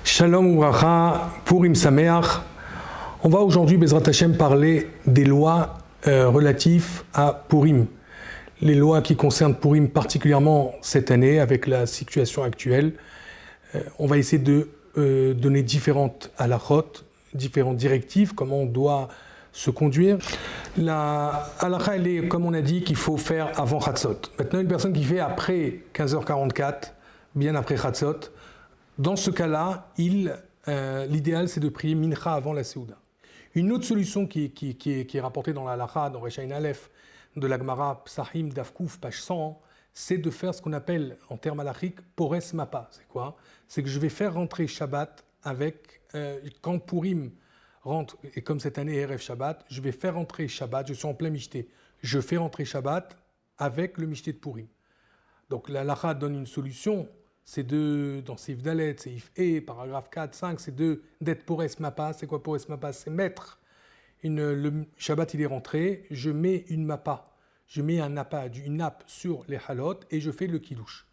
Shalom Uvracha, Purim Sameach. On va aujourd'hui, Bezrat Hashem, parler des lois relatives à Purim. Les lois qui concernent Purim particulièrement cette année avec la situation actuelle. On va essayer de donner différentes halachot, différentes directives, comment on doit se conduire. La halakha, elle est, comme on a dit, qu'il faut faire avant Chatzot. Maintenant, une personne qui fait après 15h44, bien après Chatzot, dans ce cas-là, l'idéal c'est de prier Mincha avant la Seouda. Une autre solution qui est rapportée dans la halakha, dans Reshaïn Aleph, de la Gemara Psahim Davkouf, page 100, c'est de faire ce qu'on appelle, en termes halachiques, Pores Mapa. C'est quoi? C'est que je vais faire rentrer Shabbat avec, quand Purim rentre, et comme cette année Erev Shabbat, je vais faire rentrer Shabbat, je suis en plein Mishté, je fais rentrer Shabbat avec le Mishté de Purim. Donc la halakha donne une solution, c'est dans Seif Dalet, Seif E, paragraphe 4, 5, c'est d'être Pores Mapa. C'est quoi Pores Mapa? C'est mettre, le Shabbat il est rentré, je mets une mappa, je mets une nappe sur les halot et je fais le kiddush.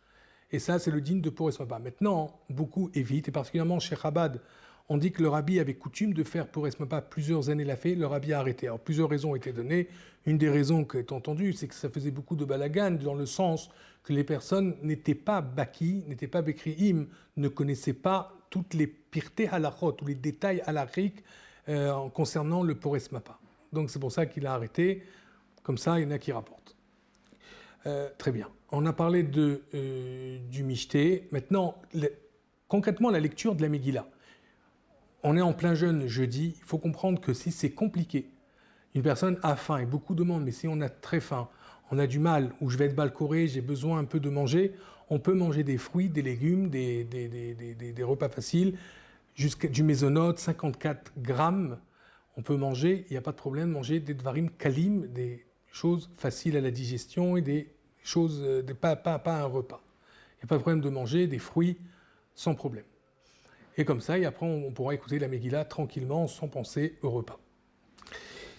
Et ça c'est le digne de Pores Mapa. Maintenant, beaucoup évitent, et particulièrement chez Chabad, on dit que le rabbi avait coutume de faire Pores Mapa, plusieurs années l'a fait, le rabbi a arrêté. Alors plusieurs raisons ont été données. Une des raisons qui est entendue, c'est que ça faisait beaucoup de balagan, dans le sens que les personnes n'étaient pas baki, n'étaient pas bekriim, ne connaissaient pas toutes les pirté halachot, tous les détails halachiques concernant le Pores Mapa. Donc c'est pour ça qu'il a arrêté. Comme ça, il y en a qui rapportent. Très bien. On a parlé du Mishté. Maintenant, concrètement, la lecture de la Megillah. On est en plein jeûne jeudi, il faut comprendre que si c'est compliqué, une personne a faim et beaucoup demandent, mais si on a très faim, on a du mal, ou je vais être balcoré, j'ai besoin un peu de manger, on peut manger des fruits, des légumes, des repas faciles, jusqu'à du mésonote, 54 grammes, on peut manger, il n'y a pas de problème, manger des dvarim kalim, des choses faciles à la digestion et des choses, pas un repas. Il n'y a pas de problème de manger des fruits sans problème. Et comme ça, et après on pourra écouter la Megillah tranquillement, sans penser au repas.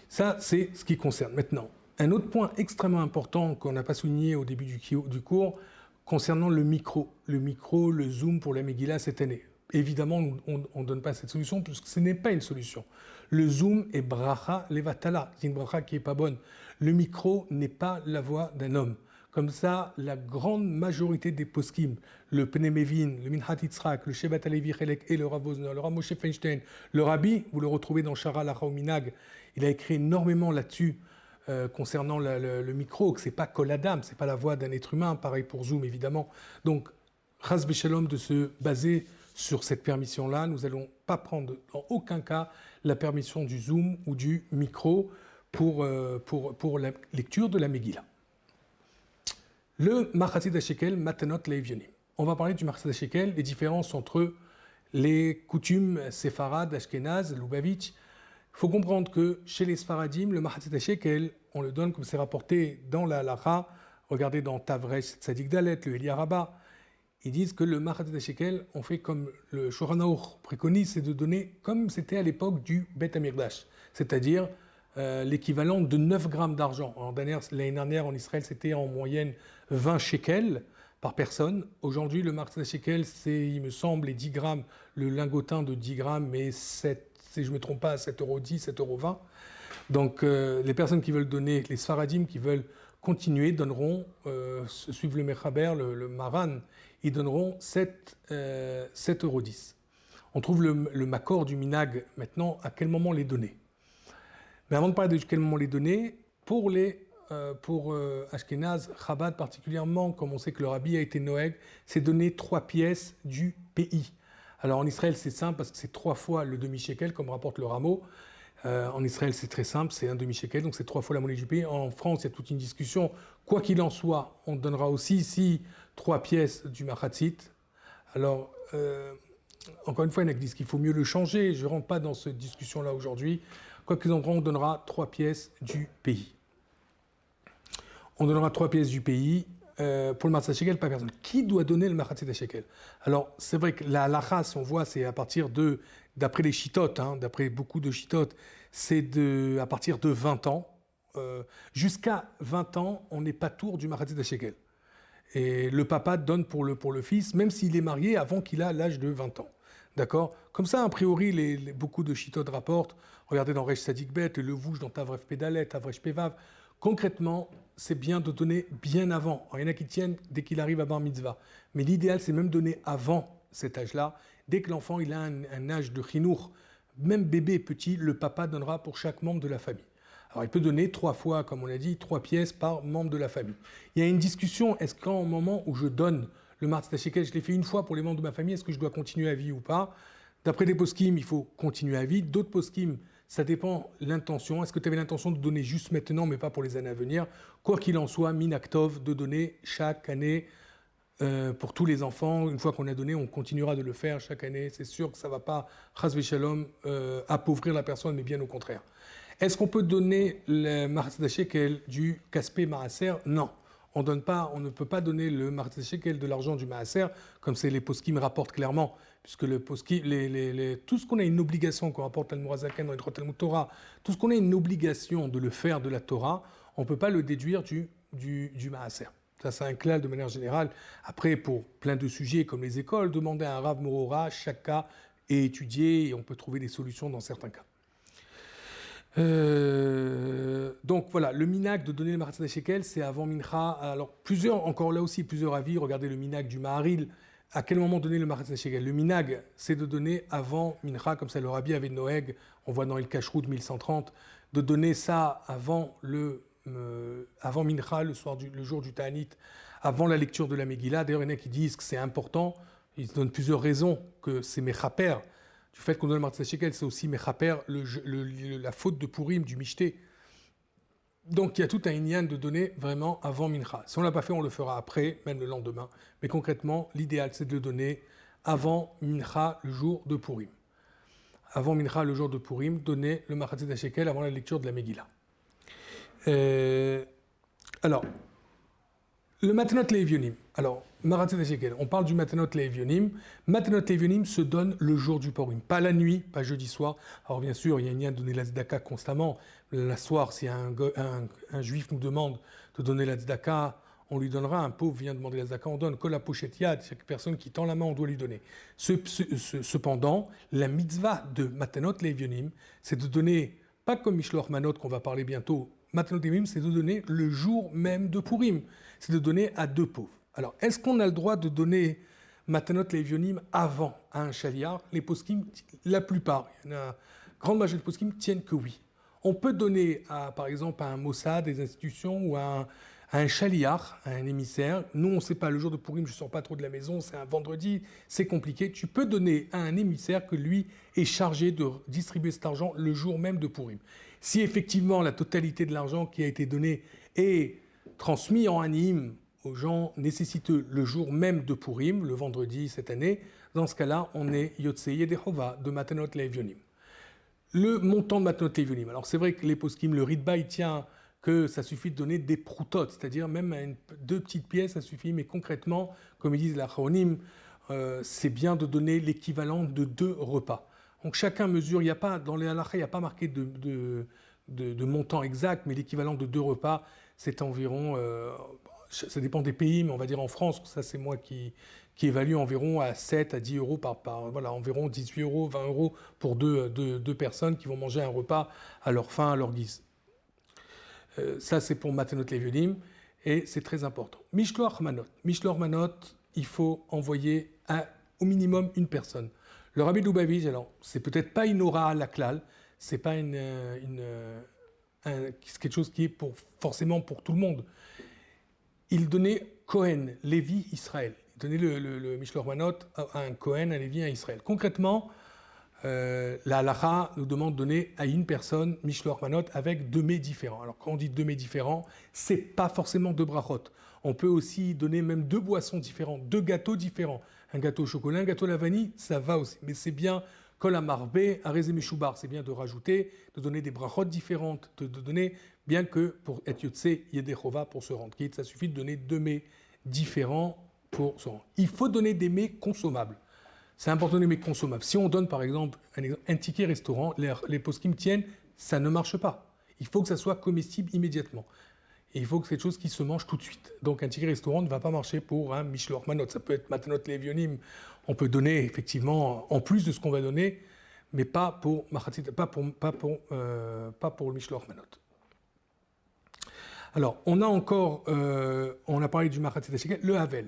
Ça, c'est ce qui concerne. Maintenant, un autre point extrêmement important qu'on n'a pas souligné au début du cours, concernant le micro, le zoom pour la Megillah cette année. Évidemment, on ne donne pas cette solution, puisque ce n'est pas une solution. Le zoom est bracha levatala, c'est une bracha qui n'est pas bonne. Le micro n'est pas la voix d'un homme. Comme ça, la grande majorité des poskim, le Pnemévin, le Minhat Yitzhak, le Shebat Alevi Chelek et le Rav Wosner, le Rav Moshe Feinstein, le Rabbi, vous le retrouvez dans Shara Lacha Minag, il a écrit énormément là-dessus concernant le micro, que ce n'est pas Kol Adam, ce n'est pas la voix d'un être humain, pareil pour Zoom évidemment. Donc, Chas V'Shalom de se baser sur cette permission-là, nous n'allons pas prendre en aucun cas la permission du Zoom ou du micro pour la lecture de la Megillah. Le Machatzit HaShekel, Matanot Le'Evyonim. On va parler du Machatzit HaShekel, les différences entre les coutumes séfarades, ashkénazes, Lubavitch. Il faut comprendre que chez les Sfaradim, le Machatzit HaShekel, on le donne comme c'est rapporté dans la halakha. Regardez dans Tavresh Tzadik Dalet, le Eli Rabba. Ils disent que le Machatzit HaShekel, on fait comme le Shulchan Aruch préconise, c'est de donner comme c'était à l'époque du Bet Hamikdash, c'est-à-dire l'équivalent de 9 grammes d'argent. L'année dernière, en Israël, c'était en moyenne 20 shekels par personne. Aujourd'hui, le Machatzit HaShekel, c'est, il me semble, les 10 grammes, le lingotin de 10 grammes, mais 7, si je ne me trompe pas, 7,10 €, 7,20 €. Donc, les personnes qui veulent donner, les Sfaradim qui veulent continuer, donneront, suivent le Mechaber, le Maran, ils donneront 7,10 €. On trouve le Makor du Minag maintenant, à quel moment les donner. Mais avant de parler de quel moment les donner, pour Ashkenaz, Chabad particulièrement, comme on sait que le Rabbi a été Noeg, c'est donner 3 pièces du pays. Alors en Israël c'est simple parce que c'est 3 fois le demi-shekel, comme rapporte le Rameau. En Israël c'est très simple, c'est un demi-shekel, donc c'est 3 fois la monnaie du pays. En France il y a toute une discussion. Quoi qu'il en soit, on donnera aussi ici 3 pièces du Machatzit. Alors, encore une fois, il y en a qui disent qu'il faut mieux le changer. Je ne rentre pas dans cette discussion-là aujourd'hui. Quoi qu'il en soit, on donnera 3 pièces du pays. On donnera 3 pièces du pays. Pour le Machatzit HaShekel, pas personne. Qui doit donner le Machatzit HaShekel? Alors, c'est vrai que la halakha, si on voit, c'est à partir d'après les chitotes, d'après beaucoup de chitotes, c'est à partir de 20 ans. Jusqu'à 20 ans, on n'est pas tour du Machatzit HaShekel. Et le papa donne pour le fils, même s'il est marié avant qu'il a l'âge de 20 ans. D'accord? Comme ça, a priori, beaucoup de chitotes rapportent. Regardez dans Resh Sadik Bet, le Vouj dans Tavref Pédalet, Tavrech Pévav. Concrètement, c'est bien de donner bien avant. Alors, il y en a qui tiennent dès qu'il arrive à Bar Mitzvah. Mais l'idéal, c'est même donner avant cet âge-là. Dès que l'enfant il a un âge de chinour, même bébé petit, le papa donnera pour chaque membre de la famille. Alors, il peut donner 3 fois, comme on a dit, 3 pièces par membre de la famille. Il y a une discussion, est-ce qu'au moment où je donne le Mahatzat HaShekel, je l'ai fait une fois pour les membres de ma famille, est-ce que je dois continuer à vie ou pas? D'après des poskim, il faut continuer à vie. D'autres poskim, ça dépend de l'intention. Est-ce que tu avais l'intention de donner juste maintenant, mais pas pour les années à venir? Quoi qu'il en soit, minaktov, de donner chaque année pour tous les enfants. Une fois qu'on a donné, on continuera de le faire chaque année. C'est sûr que ça ne va pas, chas v'shalom, appauvrir la personne, mais bien au contraire. Est-ce qu'on peut donner le Mahatzat HaShekel du Kaspé Maaser? Non. On ne peut pas donner le Mahatzat HaShekel de l'argent du Maaser, comme c'est les poskim rapportent clairement, puisque le poskim, tout ce qu'on a une obligation, qu'on rapporte Talmud dans les Talmud Torah, tout ce qu'on a une obligation de le faire de la Torah, on ne peut pas le déduire du Maaser. Ça, c'est un clal de manière générale. Après, pour plein de sujets comme les écoles, demander à un Rav Morora, chaque cas est étudié et on peut trouver des solutions dans certains cas. Donc voilà, le minag de donner le Mahatzat HaShekel, c'est avant Mincha. Alors encore là aussi, plusieurs avis. Regardez le minag du Maharil. À quel moment donner le Mahatzat HaShekel? Le minag, c'est de donner avant Mincha, comme ça le Rabbi avait Noeg, on voit dans le Kashrut 1130, de donner ça avant Mincha, le jour du Ta'anit, avant la lecture de la Megillah. D'ailleurs, il y en a qui disent que c'est important. Ils donnent plusieurs raisons que c'est Mechaper. Du fait qu'on donne le Mahatzat HaShekel, c'est aussi Mechaper, la faute de Purim, du Mishté. Donc il y a tout un inyan de donner vraiment avant Mincha. Si on ne l'a pas fait, on le fera après, même le lendemain. Mais concrètement, l'idéal, c'est de le donner avant Mincha, le jour de Purim. Avant Mincha, le jour de Purim, donner le Mahatzat HaShekel avant la lecture de la Megillah. Alors, le Matanot Le'Evionim. Alors, Mahatzat HaShekel, on parle du Matanot Le'Evionim. Matanot Le'Evionim se donne le jour du Purim, pas la nuit, pas jeudi soir. Alors bien sûr, il y a un lien de donner la tzedaka constamment. La soir, si un juif nous demande de donner la tzedaka, on lui donnera. Un pauvre vient demander la tzedaka, on donne. Que la pochette yad, chaque personne qui tend la main, on doit lui donner. Cependant, la mitzvah de Matanot Le'Evionim, c'est de donner, pas comme Mishloach Manot qu'on va parler bientôt. Matanot Le'Evionim, c'est de donner le jour même de Purim. C'est de donner à 2 pauvres. Alors, est-ce qu'on a le droit de donner Matanot Le'Evionim avant à un chaliar? Les poskim, la plupart, il y en a, grande majorité de poskim tiennent que oui. On peut donner, par exemple, à un Mossad, des institutions, ou à un chaliar, à un émissaire. Nous, on ne sait pas, le jour de Purim, je ne sors pas trop de la maison, c'est un vendredi, c'est compliqué. Tu peux donner à un émissaire que lui est chargé de distribuer cet argent le jour même de Purim. Si effectivement la totalité de l'argent qui a été donné est transmis en anime aux gens nécessiteux le jour même de Purim, le vendredi cette année, dans ce cas-là, on est Yotzei Yedechova de Matanot Le'Evionim. Le montant de Matanot Le'Evionim. Alors c'est vrai que les poskim, le Ritba, il tient que ça suffit de donner des proutotes, c'est-à-dire même 2 petites pièces, ça suffit, mais concrètement, comme ils disent la Chaonim, c'est bien de donner l'équivalent de 2 repas. Donc chacun mesure, il n'y a pas, dans les halakha, il n'y a pas marqué de montant exact, mais l'équivalent de 2 repas, c'est environ, ça dépend des pays, mais on va dire en France, ça c'est moi qui évalue environ à 7 à 10 euros voilà, environ 18 euros, 20 euros pour deux personnes qui vont manger un repas à leur faim, à leur guise. Ça c'est pour Matanot Le'Evionim, et c'est très important. Mishloach Manot. Mishloach Manot, il faut envoyer au minimum une personne. Le Rabbi Lubavitch, alors, c'est peut-être pas une aura à la klal, c'est pas quelque chose qui est forcément pour tout le monde. Il donnait Kohen, Lévi, Israël. Il donnait le Mishloach Manot à un Kohen, un Lévi, à Israël. Concrètement, la halakha nous demande de donner à une personne Mishloach Manot avec 2 mets différents. Alors quand on dit 2 mets différents, c'est pas forcément 2 brachot. On peut aussi donner même 2 boissons différentes, 2 gâteaux différents. Un gâteau au chocolat, un gâteau à la vanille, ça va aussi. Mais c'est bien Kol Amarbe, Arezé Meshoubar, c'est bien de rajouter, de donner des brachot différentes, de donner, bien que pour être Yotzei Yedechova, pour se rendre quitte, ça suffit de donner 2 mets différents pour se rendre. Il faut donner des mets consommables. C'est important de donner des mets consommables. Si on donne par exemple un ticket restaurant, les poskim tiennent, ça ne marche pas. Il faut que ça soit comestible immédiatement. Et il faut que c'est quelque chose qui se mange tout de suite. Donc un ticket restaurant ne va pas marcher pour un mishloach manot. Ça peut être matanot levionim, on peut donner effectivement en plus de ce qu'on va donner, mais pas pour le mishloach manot. Alors, on a parlé du machatzit shekel, le havel,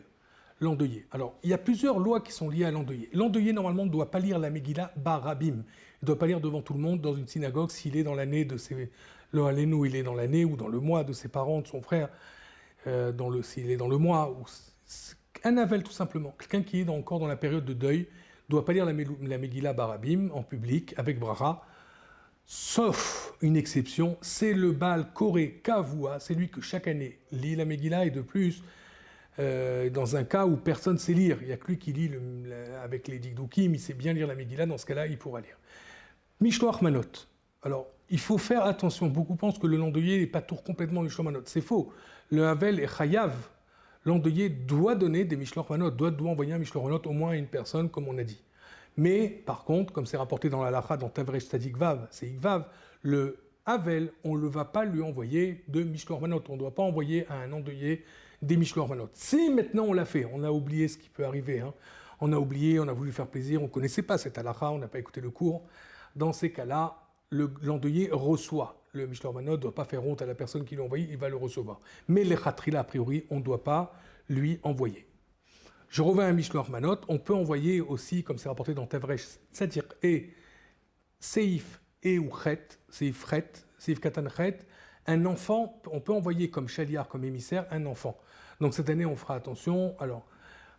l'endeuillé. Alors, il y a plusieurs lois qui sont liées à l'endeuillé. L'endeuillé, normalement, ne doit pas lire la Megillah barabim. Il ne doit pas lire devant tout le monde dans une synagogue s'il est dans l'année de ses... il est dans l'année ou dans le mois de ses parents, de son frère, s'il est dans le mois. Un havel, tout simplement. Quelqu'un qui est encore dans la période de deuil ne doit pas lire la Megillah barabim en public, avec bracha. Sauf une exception, c'est le Baal Koré Kavua, c'est lui que chaque année lit la Megillah et de plus, dans un cas où personne ne sait lire, il n'y a que lui qui lit avec les Dikdoukim, il sait bien lire la Megillah, dans ce cas-là, il pourra lire. Mishloach Manot. Alors, il faut faire attention, beaucoup pensent que le l'endeuillé n'est pas tout complètement Mishloach Manot, c'est faux. Le Havel et Chayav, l'endeuillé doit donner des Mishloach Manot, doit envoyer un Mishloach Manot au moins à une personne, comme on a dit. Mais, par contre, comme c'est rapporté dans la Lacha, dans Tavresh Tzadik Vav, c'est Ikvav, le Havel, on ne va pas lui envoyer de Mishloach Manot. On ne doit pas envoyer à un endeuillé des Mishloach Manot. Si maintenant on l'a fait, on a oublié ce qui peut arriver, hein. On a oublié, on a voulu faire plaisir, on ne connaissait pas cette Lacha, on n'a pas écouté le cours. Dans ces cas-là, l'endeuillé reçoit. Le Mishloach Manot ne doit pas faire honte à la personne qui l'a envoyé, il va le recevoir. Mais les Khatrila, a priori, on ne doit pas lui envoyer. Je reviens à Mishloach Manot, on peut envoyer aussi, comme c'est rapporté dans Tavresh Tzadik et Seif et ou Chet, Seif Katan Chet, un enfant, on peut envoyer comme chaliar, comme émissaire, un enfant. Donc cette année, on fera attention. Alors,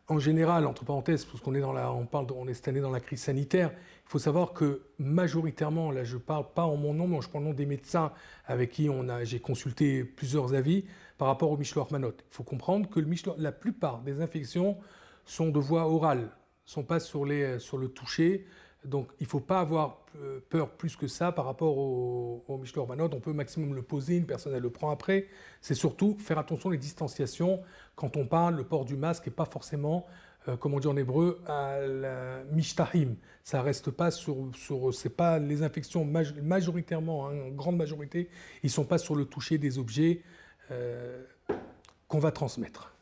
en général, entre parenthèses, parce qu'on est on est cette année dans la crise sanitaire, il faut savoir que majoritairement, là je parle pas en mon nom, mais je parle au nom des médecins avec qui j'ai consulté plusieurs avis par rapport au Mishloach Manot. Il faut comprendre que la plupart des infections sont de voie orale, sont pas sur le toucher. Donc il ne faut pas avoir peur plus que ça par rapport au Mishloach Manot. On peut au maximum le poser, une personne elle le prend après. C'est surtout faire attention aux distanciations. Quand on parle, le port du masque n'est pas forcément, comme on dit en hébreu, à la mishtahim. Ça reste pas c'est pas les infections majoritairement, hein, en grande majorité, ils sont pas sur le toucher des objets qu'on va transmettre.